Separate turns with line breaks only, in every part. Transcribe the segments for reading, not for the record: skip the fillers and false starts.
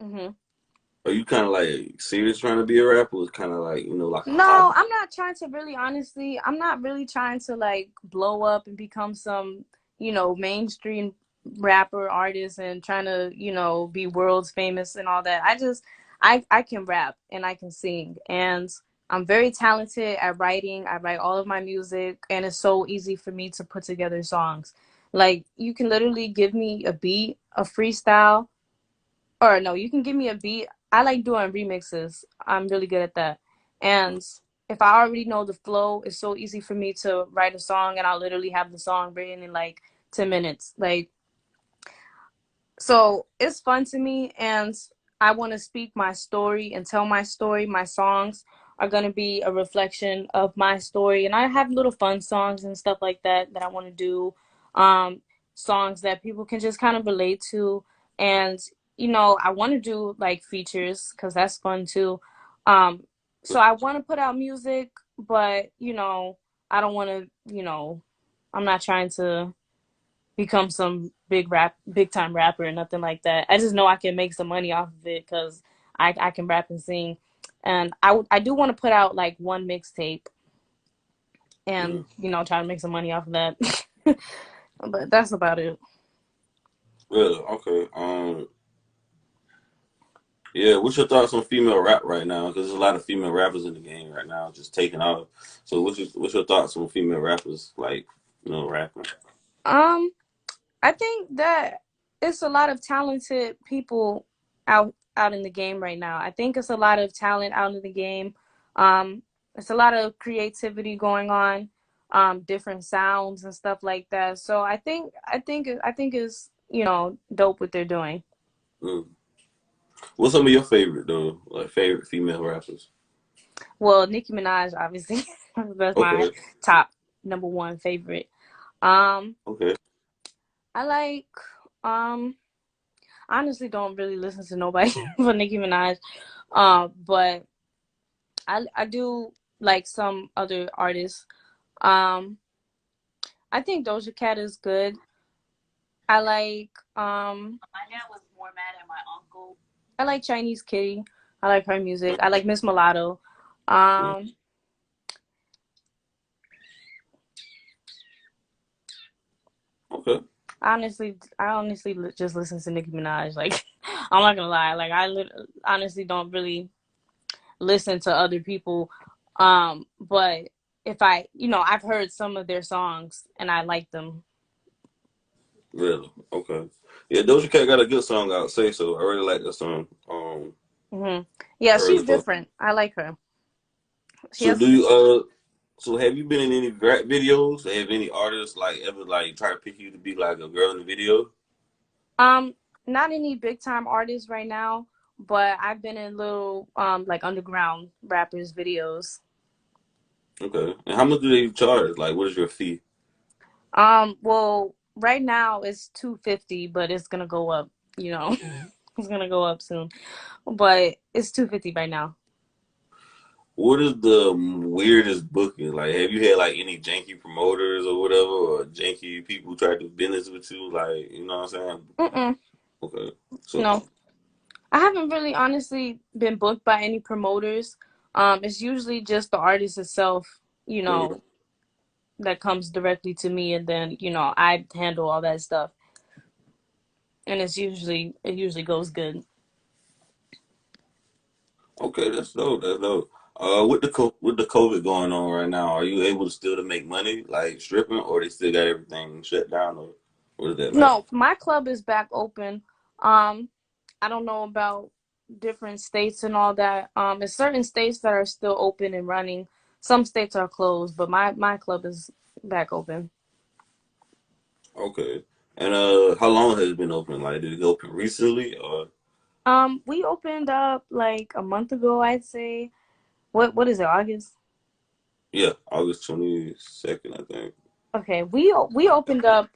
Hmm.
Are you kind of like serious trying to be a rapper? Or it's kind of like like a
No,
hobby.
I'm not trying to really, honestly, I'm not really trying to like blow up and become some, mainstream rapper artist and trying to, be world's famous and all that. I can rap and I can sing and I'm very talented at writing. I write all of my music and it's so easy for me to put together songs. Like you can literally give me a beat, a freestyle, or no, you can give me a beat. I like doing remixes. I'm really good at that. And if I already know the flow, it's so easy for me to write a song and I'll literally have the song written in like 10 minutes. Like, so it's fun to me and I want to speak my story and tell my story. My songs are going to be a reflection of my story and I have little fun songs and stuff like that I want to do. Um Songs that people can just kind of relate to and I want to do like features cuz that's fun too. Um so I want to put out music, but I don't want to, I'm not trying to become some big time rapper or nothing like that. I just know I can make some money off of it because I can rap and sing, and I do want to put out like one mixtape and
Mm.
try to make some money off of that. But that's about it.
Really? Okay. Yeah. What's your thoughts on female rap right now? Because there's a lot of female rappers in the game right now, just taking off. So what's your thoughts on female rappers like rapping?
Um, I think that it's a lot of talented people out in the game right now. I think it's a lot of talent out in the game. Um, it's a lot of creativity going on, different sounds and stuff like that. So I think it's dope what they're doing.
Mm. What's some of your favorite though? Like favorite female rappers?
Well, Nicki Minaj, obviously, that's my
Okay.
top number one favorite. Um,
Okay.
I like um honestly don't really listen to nobody but Nicki Minaj. But I do like some other artists. Um, I think Doja Cat is good. I like I like Chinese Kitty. I like her music. I like Miss Mulatto.
Mm.
Um,
Okay.
I honestly just listen to Nicki Minaj. Like, I'm not gonna lie. Like, honestly don't really listen to other people. But if I've heard some of their songs and I like them.
Really? Okay. Yeah, Doja Cat got a good song out. Say so. I really like that song.
Hmm. Yeah,
Heard
she's
it before.
different. I like her. She
So
has
do
some.
you so have you been in any rap videos? Have any artists like ever like try to pick you to be like a girl in the video?
Um, Not any big time artists right now, but I've been in little like underground rappers videos.
Okay. And how much do they charge? Like, what is your fee?
Well, right now it's 250, but it's gonna go up. You know, it's gonna go up soon, but it's 250 right now.
What is the weirdest booking? Like, have you had like any janky promoters or whatever, or janky people try to do business with you? Like, you know what I'm saying?
Mm-mm,
Okay. So,
no, I haven't really honestly been booked by any promoters. It's usually just the artist itself. You
mm,
know, that comes directly to me, and then I handle all that stuff, and it usually goes good.
okay, that's dope. That's dope. With the COVID going on right now, are you able to still to make money like stripping, or they still got everything shut down, or what is that like?
No, my club is back open. Um, I don't know about different states and all that. There's certain states that are still open and running. Some states are closed, but my club is back open.
Okay. And how long has it been open? Like, did it open recently, or
We opened up like a month ago, I'd say. What is it, August?
yeah, August 22nd, I think.
Okay, we opened up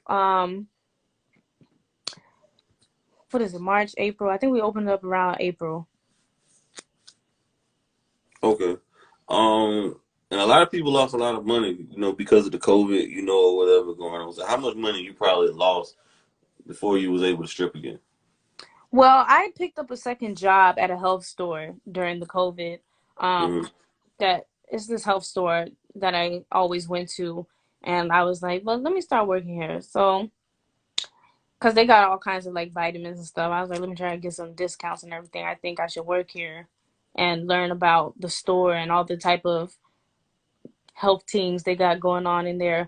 what is it, March, April? I think we opened up around April.
Okay. And a lot of people lost a lot of money, because of the COVID, or whatever going on. So how much money you probably lost before you was able to strip again?
Well, I picked up a second job at a health store during the COVID.
Hmm.
Um, that is this health store that I always went to, and I was like, well, let me start working here. So, because they got all kinds of like vitamins and stuff, I was like, let me try to get some discounts and everything. I think I should work here and learn about the store and all the type of health teams they got going on in there.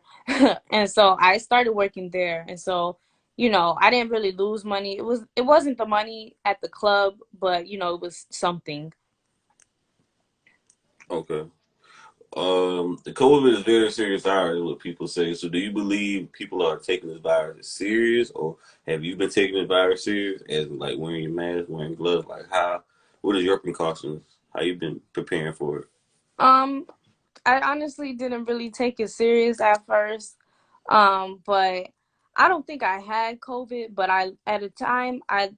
And so I started working there. And so, I didn't really lose money. It wasn't the money at the club, but it was something.
Okay. The COVID is very serious virus, what people say. So, do you believe people are taking this virus serious, or have you been taking this virus serious, as like wearing your mask, wearing gloves? Like, how? What is your precautions? How you been preparing for it?
Um I honestly didn't really take it serious at first. But I don't think I had COVID, but I at a time I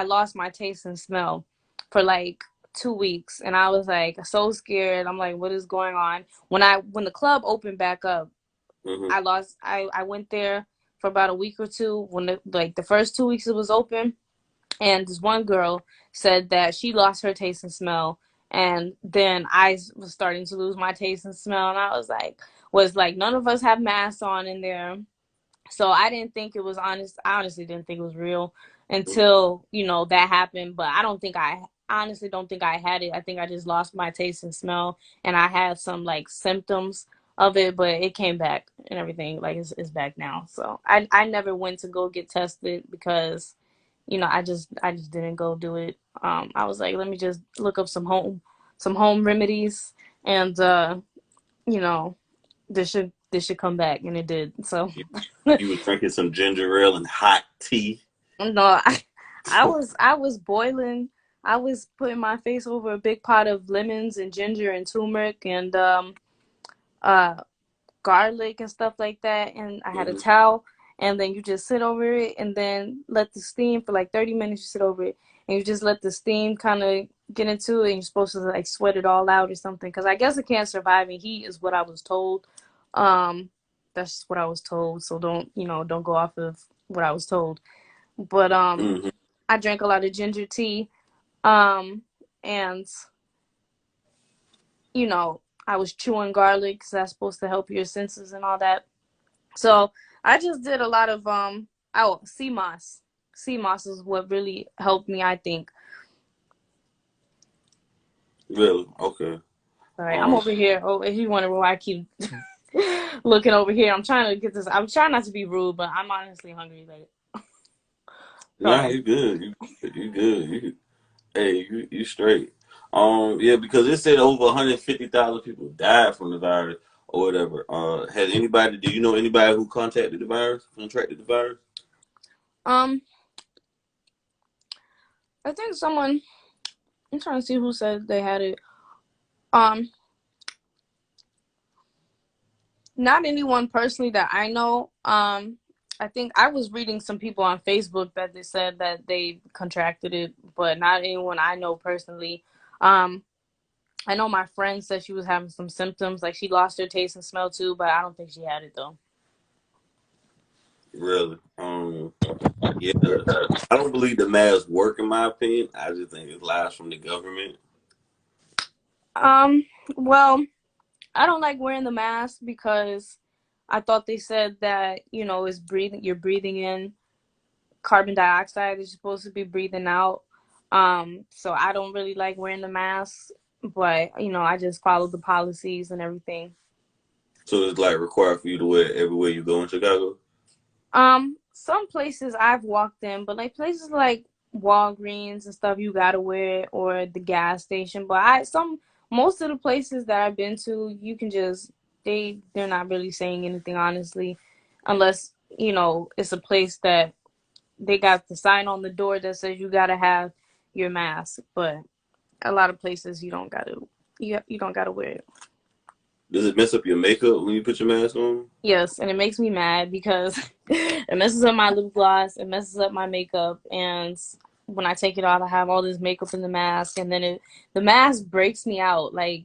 lost my taste and smell for like 2 weeks, and I was like so scared. I'm like, what is going on? When the club opened back up,
Hmm.
I went there for about a week or two when the first 2 weeks it was open, and this one girl said that she lost her taste and smell, and then I was starting to lose my taste and smell, and I was like none of us have masks on in there. So I didn't think it was honest. I honestly didn't think it was real until, that happened. But I honestly don't think I had it. I think I just lost my taste and smell, and I had some like symptoms of it, but it came back and everything. Like it's back now. So I never went to go get tested because, I just didn't go do it. I was like, let me just look up some home remedies, and you know, this should come back, and it did. So
You, you was drinking some ginger ale and hot tea.
no, I was boiling. I was putting my face over a big pot of lemons and ginger and turmeric and uh garlic and stuff like that, and I had a
Hmm.
towel, and then you just sit over it and then let the steam for like 30 minutes. You sit over it and you just let the steam kind of get into it, and you're supposed to like sweat it all out or something, because I guess it can't survive in heat is what I was told. um that's just what I was told, so don't go off of what I was told. But
Hmm.
I drank a lot of ginger tea, um and I was chewing garlic because that's supposed to help your senses and all that. So I just did a lot of sea moss. Sea moss is what really helped me, I think.
Really? Okay.
Sorry, I'm
Um.
over here. Oh, if you wonder why I keep looking over here, I'm trying to get this. I'm trying not to be rude, but I'm honestly hungry. Like,
Nah,
sorry.
you good. You good. You straight. Yeah, because it said over 150,000 people died from the virus or whatever. Has anybody? Do you know anybody who contracted the virus?
Um, I think someone. I'm trying to see who said they had it. Um, Not anyone personally that I know. I think I was reading some people on Facebook that they said that they contracted it, but not anyone I know personally. Um, I know my friend said she was having some symptoms, like she lost her taste and smell too, but I don't think she had it though.
Really? Yeah. I don't believe the masks work, in my opinion. I just think it's lies from the government.
Um, well, I don't like wearing the mask because I thought they said that it's breathing. You're breathing in carbon dioxide is supposed to be breathing out. So I don't really like wearing the mask, but I just follow the policies and everything.
So it's like required for you to wear it everywhere you go in Chicago.
Some places I've walked in, but like places like Walgreens and stuff, you gotta wear it, or the gas station. But most of the places that I've been to, you can just they're not really saying anything honestly, unless it's a place that they got the sign on the door that says you gotta have your mask. But a lot of places you don't gotta wear it.
Does it mess up your makeup when you put your mask on?
Yes, and it makes me mad because it messes up my lip gloss, it messes up my makeup, and when I take it off, I have all this makeup in the mask, and then the mask breaks me out. Like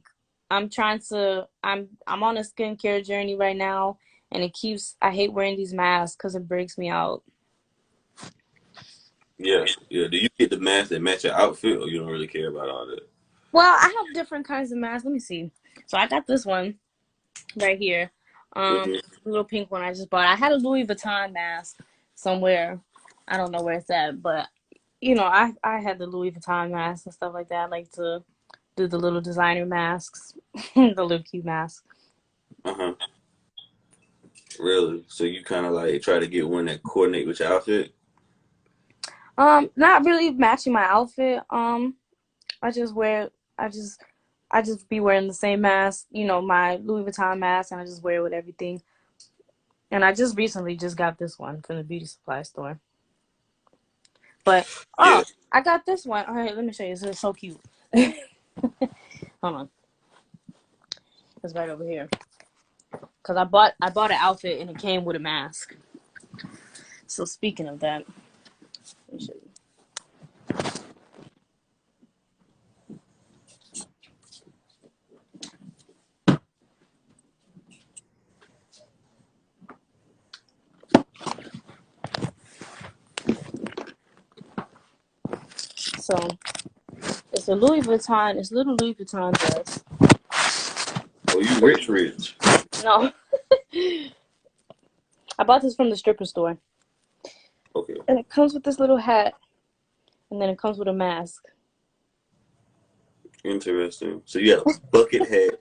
I'm on a skincare journey right now, and I hate wearing these masks because it breaks me out.
Yeah, yeah. Do you get the mask that match your outfit, or you don't really care about all that?
Well, I have different kinds of masks. Let me see. So I got this one right here.
Hmm.
Little pink one I just bought. I had a Louis Vuitton mask somewhere. I don't know where it's at, but I had the Louis Vuitton mask and stuff like that. I like to do the little designer masks, the little cute masks.
Uh-huh. Really? So you kind of like try to get one that coordinate with your outfit?
Not really matching my outfit. I just wear. I just be wearing the same mask. My Louis Vuitton mask, and I just wear it with everything. And I just recently just got this one from the beauty supply store. But
Yeah.
I got this one. All right, let me show you. This is so cute. Hold on, it's right over here. Cause I bought an outfit and it came with a mask. So speaking of that, let me show you. So it's a Louis Vuitton. It's a little Louis Vuitton dress.
Oh, you rich, rich.
No, I bought this from the stripper store,
Okay,
and it comes with this little hat, and then it comes with a mask.
interesting. So you had a bucket hat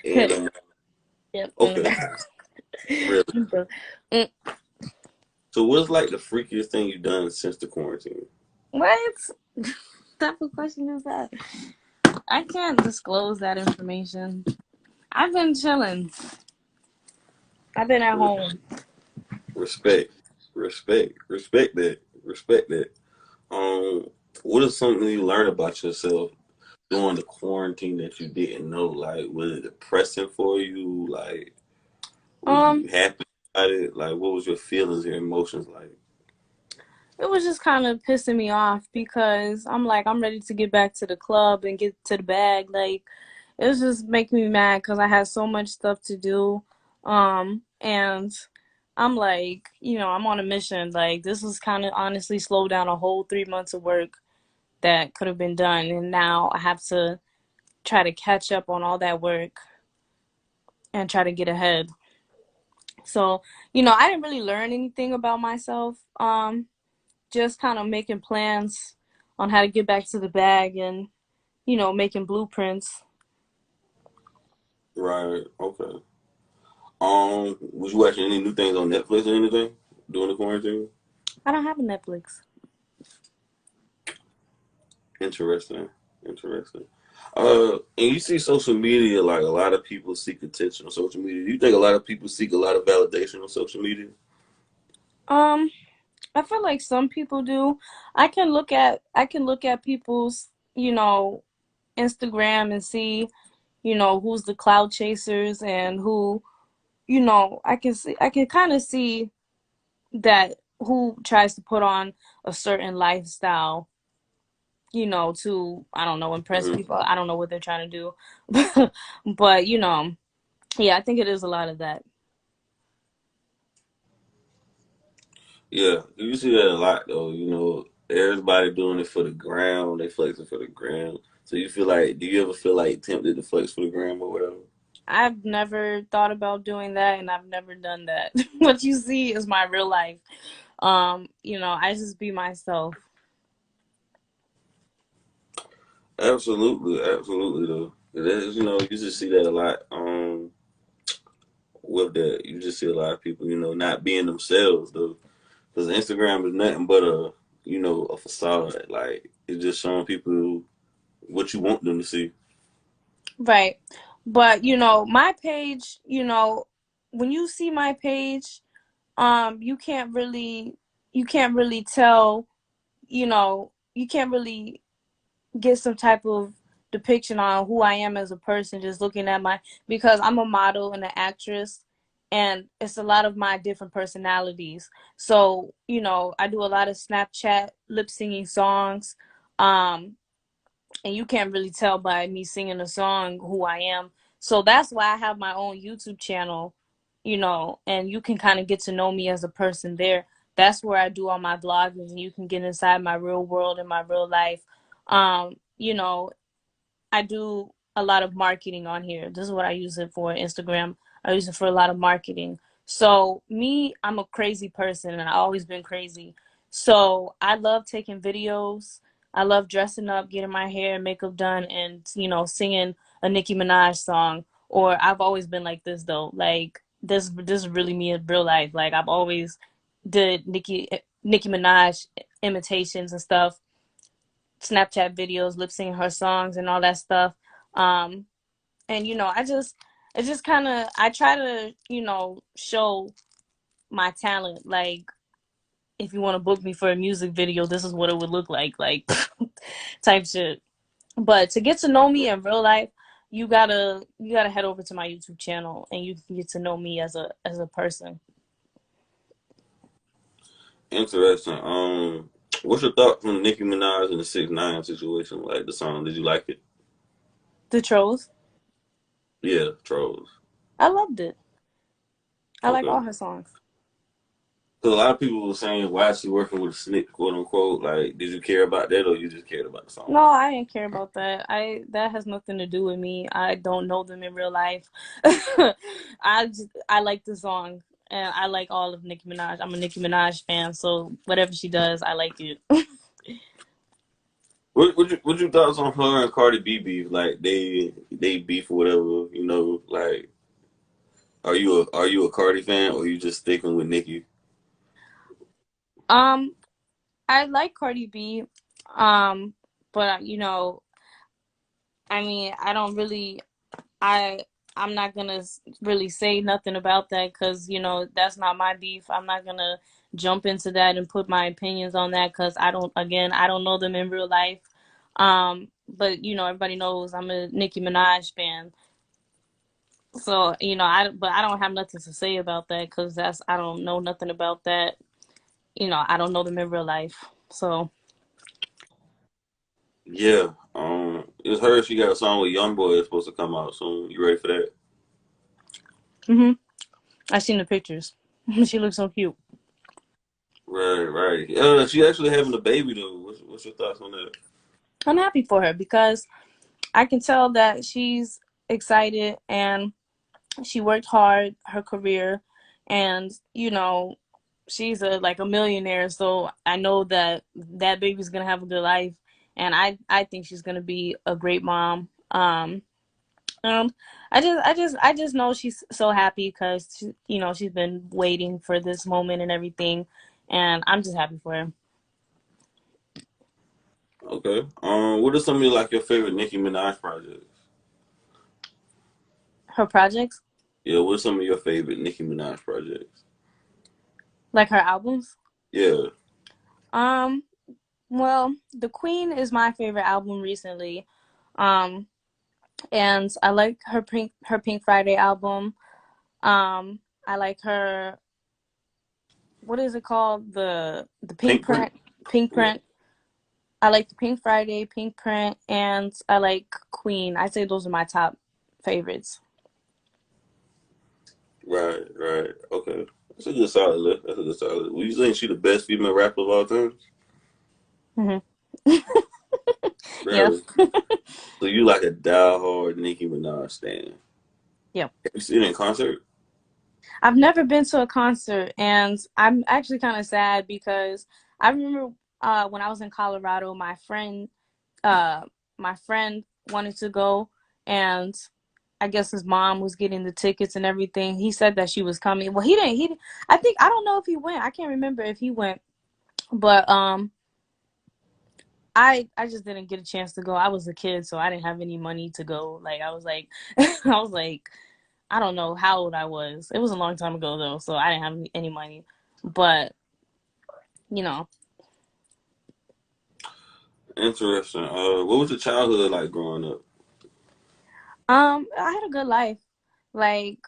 and
Yep, and a
okay,
mask.
really.
Mm,
So what's like the freakiest thing you've done since the quarantine?
what type of question is that? I can't disclose that information. I've been chilling. I've been at
Re-
home.
Respect, respect that, respect that. Um, what is something you learned about yourself during the quarantine that you didn't know? Like, was it depressing for you? Like, were
Um,
you happy about it? Like, what was your feelings, your emotions like?
it was just kind of pissing me off because I'm like, I'm ready to get back to the club and get to the bag. Like, it was just making me mad because I had so much stuff to do. And I'm like, I'm on a mission. Like, this was kind of honestly slowed down a whole 3 months of work that could have been done. And now I have to try to catch up on all that work and try to get ahead. So, I didn't really learn anything about myself. Just kind of making plans on how to get back to the bag and, making blueprints.
Right. Okay. Was you watching any new things on Netflix or anything during the quarantine?
I don't have a Netflix.
Interesting. Interesting. And you see social media, like a lot of people seek attention on social media. Do you think a lot of people seek a lot of validation on social media?
Um, I feel like some people do. I can look at people's, Instagram and see, who's the cloud chasers and who, I can kind of see that who tries to put on a certain lifestyle, to, I don't know, impress
Hmm.
people. I don't know what they're trying to do. But, yeah, I think it is a lot of that.
Yeah, you see that a lot though. Everybody doing it for the gram. They flexing for the gram. So you feel like, do you ever feel like tempted to flex for the gram or whatever?
I've never thought about doing that and I've never done that. What you see is my real life. I just be myself.
Absolutely, absolutely though. That is, you just see that a lot. With that, you just see a lot of people, not being themselves though. Because Instagram is nothing but a facade. Like it's just showing people what you want them to see.
Right. But, my page, when you see my page, you can't really tell, you can't really get some type of depiction on who I am as a person just looking at because I'm a model and an actress and it's a lot of my different personalities. So, I do a lot of Snapchat lip singing songs. Um and you can't really tell by me singing a song who I am. So that's why I have my own YouTube channel, and you can kind of get to know me as a person there That's where I do all my vlogging, and you can get inside my real world and my real life. You know, I do a lot of marketing on here. This is what I use it for. Instagram, I use it for a lot of marketing. So me, I'm a crazy person, and I've always been crazy. So I love taking videos. I love dressing up, getting my hair and makeup done, and singing a Nicki Minaj song. Or I've always been like this though. Like this is really me in real life. Like I've always did Nicki Minaj imitations and stuff, Snapchat videos, lip syncing her songs and all that stuff. Um, and it just kind of, I try to, show my talent. Like, if you want to book me for a music video, this is what it would look like type shit. But to get to know me in real life, you gotta head over to my YouTube channel, and you can get to know me as a person.
Interesting. What's your thoughts on Nicki Minaj and the 6ix9ine situation? Like the song, did you like it?
The trolls,
Yeah, trolls.
I loved it. I like all
Okay.
her songs.
Because a lot of people were saying, why is she working with a snitch, quote unquote? Like, did you care about that or you just cared about the song?
No, I didn't care about that. That has nothing to do with me. I don't know them in real life. I like the song, and I like all of Nicki Minaj. I'm a Nicki Minaj fan, so whatever she does, I like it.
What you thoughts on her and Cardi B beef? Like they beef or whatever, you know, like are you a Cardi fan or you just sticking with Nicki?
um, I like Cardi B, um, but I mean, I don't really. I I'm not gonna really say nothing about that because that's not my beef. I'm not gonna jump into that and put my opinions on that because I don't know them in real life. But everybody knows I'm a Nicki Minaj fan. So I don't have nothing to say about that because I don't know nothing about that. I don't know them in real life. So
Yeah. It's her. She got a song with YoungBoy that's supposed to come out soon. You ready for that?
hmm I seen the pictures. She looks so cute.
Right, right. She actually having a baby though. What's your thoughts on that?
I'm happy for her because I can tell that she's excited and she worked hard her career, and she's a millionaire, so I know that that baby's gonna have a good life, and I think she's gonna be a great mom. Um I just know she's so happy because she's been waiting for this moment and everything, and I'm just happy for her.
Okay. What are some of your favorite Nicki Minaj projects?
Her projects,
Yeah, what are some of your favorite Nicki Minaj projects?
like her albums.
Yeah.
um well, The Queen is my favorite album recently. um and I like her Pink Friday album. I like her, what is it called? The Pink
Pink Print?
Print. Pink
Yeah.
Print. I like the Pink Friday, Pink Print, and I like Queen. I say those are my top favorites.
Right, right. Okay. That's a good solid list. That's a good solid list. Would you think she the best female rapper of all time?
hmm Yeah.
Really? So you like a diehard Nicki Minaj stan.
Yeah.
Have you seen it in concert?
I've never been to a concert, and I'm actually kind of sad because I remember when I was in Colorado, uh, my friend wanted to go, and I guess his mom was getting the tickets and everything. He said that she was coming. Well, he didn't. I think, I don't know if he went. I can't remember if he went, but I just didn't get a chance to go. I was a kid, so I didn't have any money to go. Like I was like, I was like, I don't know how old I was. It was a long time ago though, so I didn't have any money. But you know,
Interesting. What was your childhood like growing up?
I had a good life. Like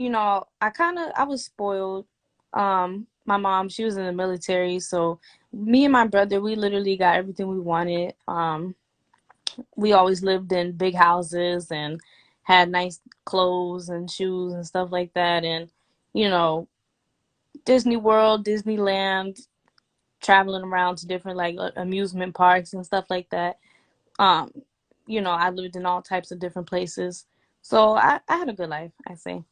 I was spoiled. My mom, she was in the military, so me and my brother, we literally got everything we wanted. We always lived in big houses and had nice clothes and shoes and stuff like that. And you know, Disney World, Disneyland, traveling around to different like amusement parks and stuff like that. Um, I lived in all types of different places. So I had a good life, I say.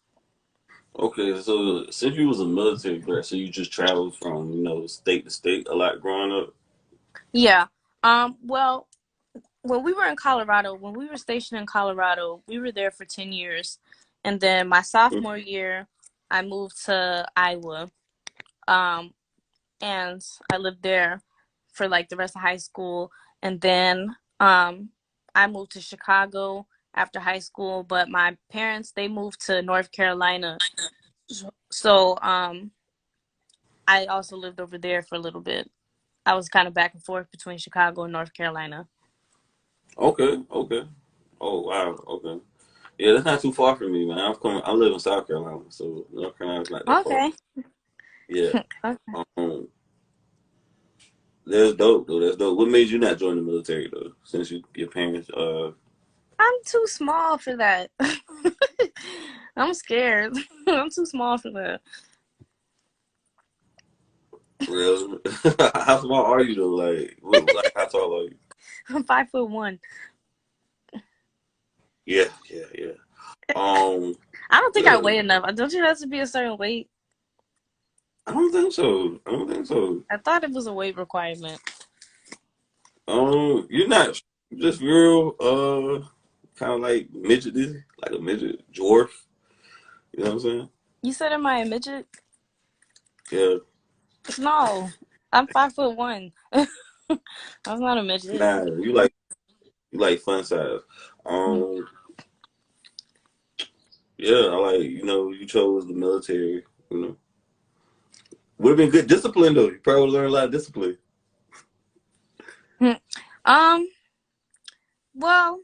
Okay, so since you was a military brat, so you just traveled from state to state a lot growing up.
Yeah. Well, when we were in Colorado, when we were stationed in Colorado, we were there for 10 years. And then my sophomore year, I moved to Iowa. Um, and I lived there for like the rest of high school. And then I moved to Chicago after high school, but my parents they moved to North Carolina. So I also lived over there for a little bit. I was kind of back and forth between Chicago and North Carolina.
Okay, okay. Oh wow, okay. Yeah, that's not too far from me, man. I live in South Carolina, so North Carolina's not that far.
Okay.
Yeah.
Okay.
Um, that's dope though. That's dope. What made you not join the military though? Since your parents
I'm too small for that. I'm scared. I'm too small for that.
real. How small are you though? Like how tall are you?
I'm 5'1".
Yeah, yeah, yeah. Um,
I don't think I
yeah.
weigh enough. Don't you have to be a certain weight?
I don't think so. I don't think so.
I thought it was a weight requirement.
You're not just real kind of like midget, like a midget dwarf. You know what I'm saying?
You said am I a midget?
Yeah.
No, I'm 5'1". I'm not a midget.
Nah, you like fun size. Um, yeah, I like you chose the military. You know, would have been good discipline though. You probably learned a lot of discipline.
um. Well,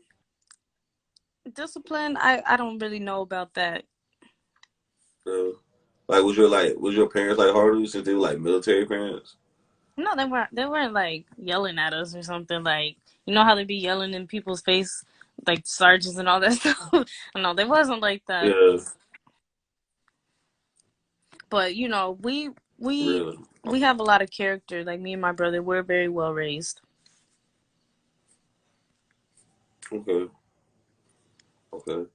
discipline. I don't really know about that.
Like, was your parents like hard on you since they were like military parents?
No, they weren't. They weren't like yelling at us or something. Like you know how they be yelling in people's face, like sergeants and all that stuff. No, they wasn't like that.
Yeah,
But we we
really.
we have a lot of character. Like me and my brother, we're very well raised.
Okay, okay.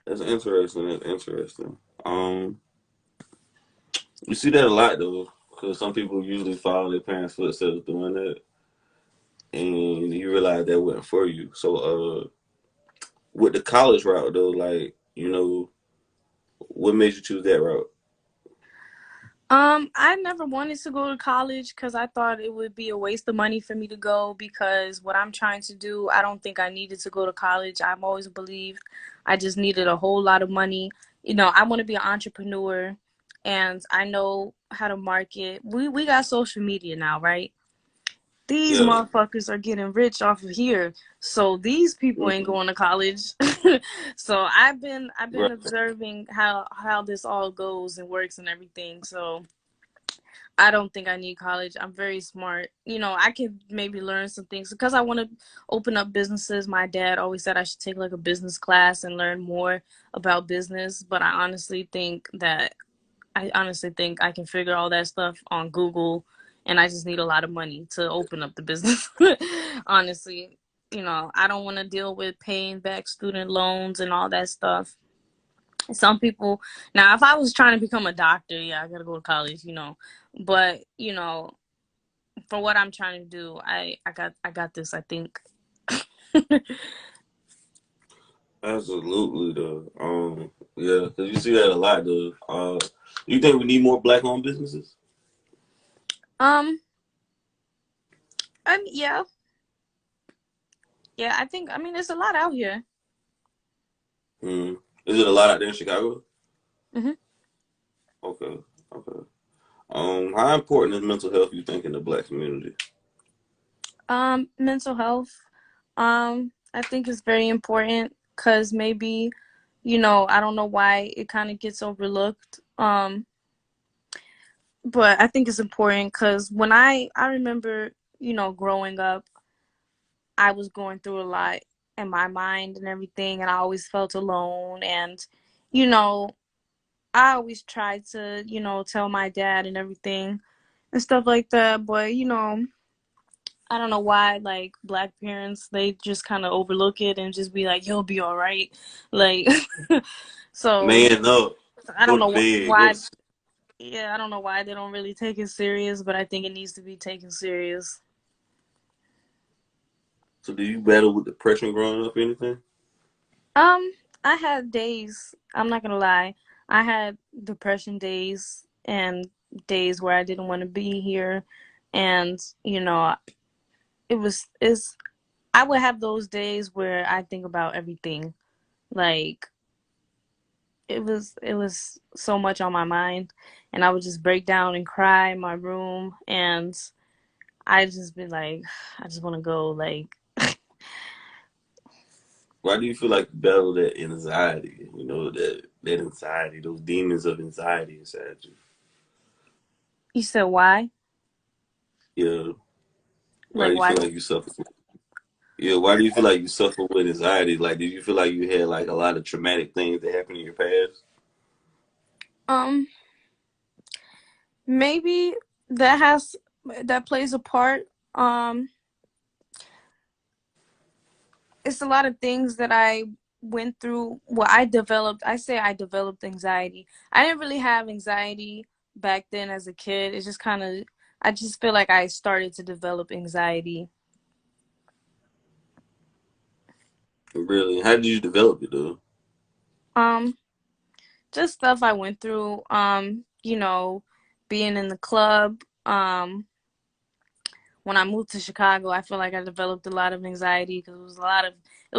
That's interesting. That's interesting. Um, you see that a lot though, because some people usually follow their parents' footsteps doing that, and you realize that wasn't for you. So, with the college route though, like what made you choose that route?
I never wanted to go to college because I thought it would be a waste of money for me to go because what I'm trying to do, I don't think I needed to go to college. I've always believed I just needed a whole lot of money. I want to be an entrepreneur and I know how to market. We got social media now, right? These
Yeah.
motherfuckers are getting rich off of here. So these people ain't
Mhm.
going to college. So I've been
Right.
observing how this all goes and works and everything. So I don't think I need college. I'm very smart. I could maybe learn some things because I want to open up businesses. My dad always said I should take like a business class and learn more about business, but I honestly think I can figure all that stuff on Google and I just need a lot of money to open up the business. Honestly, I don't want to deal with paying back student loans and all that stuff. Some people now if I was trying to become a doctor, yeah, I got to go to college. But, for what I'm trying to do, I got this, I think.
Absolutely though. Yeah, because you see that a lot though. You think we need more black-owned businesses?
um yeah. Yeah, I mean there's a lot out here.
Hmm. Is it a lot out there in Chicago?
Hmm.
Okay. Okay. How important is mental health you think in the black community?
Mental health. I think it's very important because maybe, I don't know why it kind of gets overlooked. But I think it's important because when I remember, growing up, I was going through a lot in my mind and everything, and I always felt alone. And, you know, I always try to, tell my dad and everything and stuff like that. But, I don't know why, like, black parents, they just kind of overlook it and just be like, you'll be all right. Like, so
Man up,
I
go
don't
to
know
bed, go to
why.
sleep.
Yeah, I don't know why they don't really take it serious, but I think it needs to be taken serious.
So do you battle with depression growing up or anything?
Um, I had days, I'm not gonna lie. I had depression days and days where I didn't want to be here. And, it's I would have those days where I think about everything. Like it was so much on my mind, and I would just break down and cry in my room, and I just be like, I just want to go. Like,
Why do you feel like you battle that anxiety? You know, that anxiety, those demons of anxiety inside you.
you said why?
Yeah. Why
Like
do you
why?
feel like you suffer? Yeah, why do you feel like you suffer with anxiety? Like, did you feel like you had like a lot of traumatic things that happened in your past?
Um, maybe that has that plays a part. Um, it's a lot of things that I went through. Well, I say I developed anxiety. I didn't really have anxiety back then as a kid. It's just kind of, I just feel like I started to develop anxiety.
Really? How did you develop it though?
Um, just stuff I went through. Being in the club. When I moved to Chicago, I feel like I developed a lot of anxiety because it was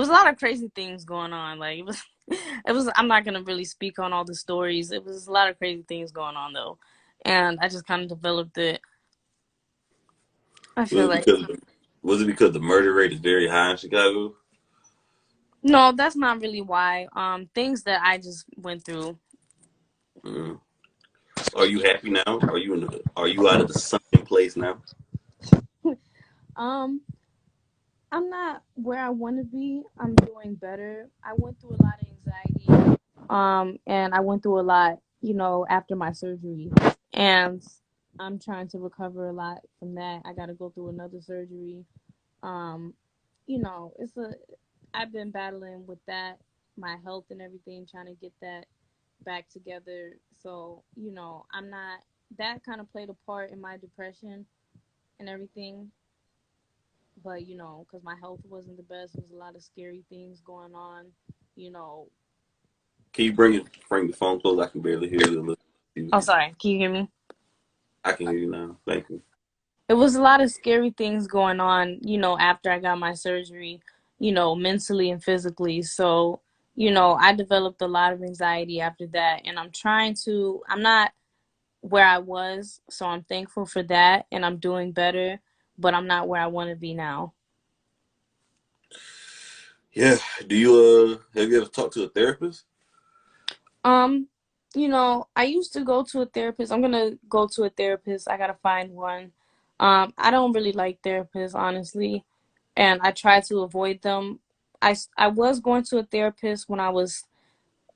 a lot of crazy things going on. Like it was, it was. I'm not gonna really speak on all the stories. It was a lot of crazy things going on though, and I just kind of developed it. I
Was
feel
it
like
because was it because the murder rate is very high in Chicago?
no, that's not really why. Things that I just went through.
Mm. Are you happy now? Are you out of the sunken place now?
um, I'm not where I want to be. I'm doing better. I went through a lot of anxiety. And I went through a lot, after my surgery. And I'm trying to recover a lot from that. I got to go through another surgery. Um, it's a I've been battling with that, my health and everything, trying to get that back together. So, I'm not that kind of played a part in my depression and everything, but because my health wasn't the best, there was a lot of scary things going on. You know,
Can you bring the phone close? I can barely hear you a little.
oh, sorry, can you hear me?
I can hear you now. Thank you.
It was a lot of scary things going on, after I got my surgery, mentally and physically. So, I developed a lot of anxiety after that. And I'm not where I was. So I'm thankful for that. And I'm doing better, but I'm not where I want to be now.
Yeah. Do you have you ever talked to a therapist?
Um, I used to go to a therapist. I'm gonna go to a therapist. I gotta find one. I don't really like therapists, honestly, and I try to avoid them. I was going to a therapist when I was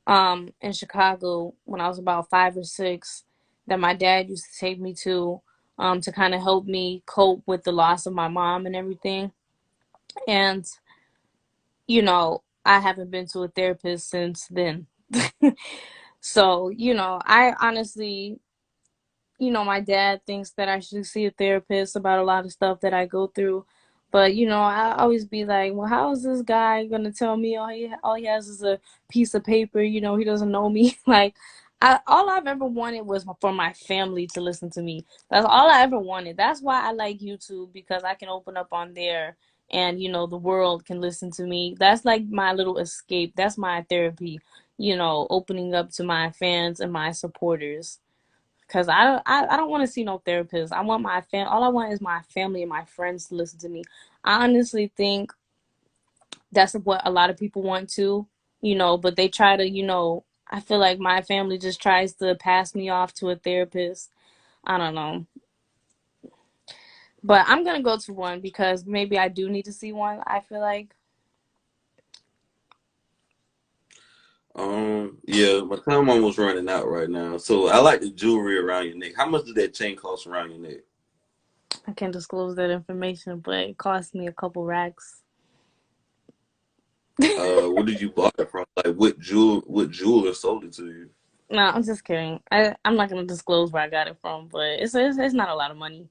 in Chicago when I was about 5 or 6, that my dad used to take me to kind of help me cope with the loss of my mom and everything. And I haven't been to a therapist since then. So, I honestly, my dad thinks that I should see a therapist about a lot of stuff that I go through. But, I always be like, well, how is this guy going to tell me all he has is a piece of paper? He doesn't know me. Like, all I've ever wanted was for my family to listen to me. That's all I ever wanted. That's why I like YouTube, because I can open up on there and, the world can listen to me. That's like my little escape. That's my therapy, opening up to my fans and my supporters. Cause I don't want to see no therapist. I want my fam. All I want is my family and my friends to listen to me. I honestly think that's what a lot of people want to, but they try to, I feel like my family just tries to pass me off to a therapist. I don't know, but I'm gonna go to one because maybe I do need to see one. I feel like
Yeah, my time almost running out right now. So I like the jewelry around your neck. How much does that chain cost around your neck?
I can't disclose that information, but it cost me a couple racks.
What did you buy it from? Like what jeweler sold it to you?
No, I'm just kidding. I'm not gonna disclose where I got it from, but it's not a lot of money.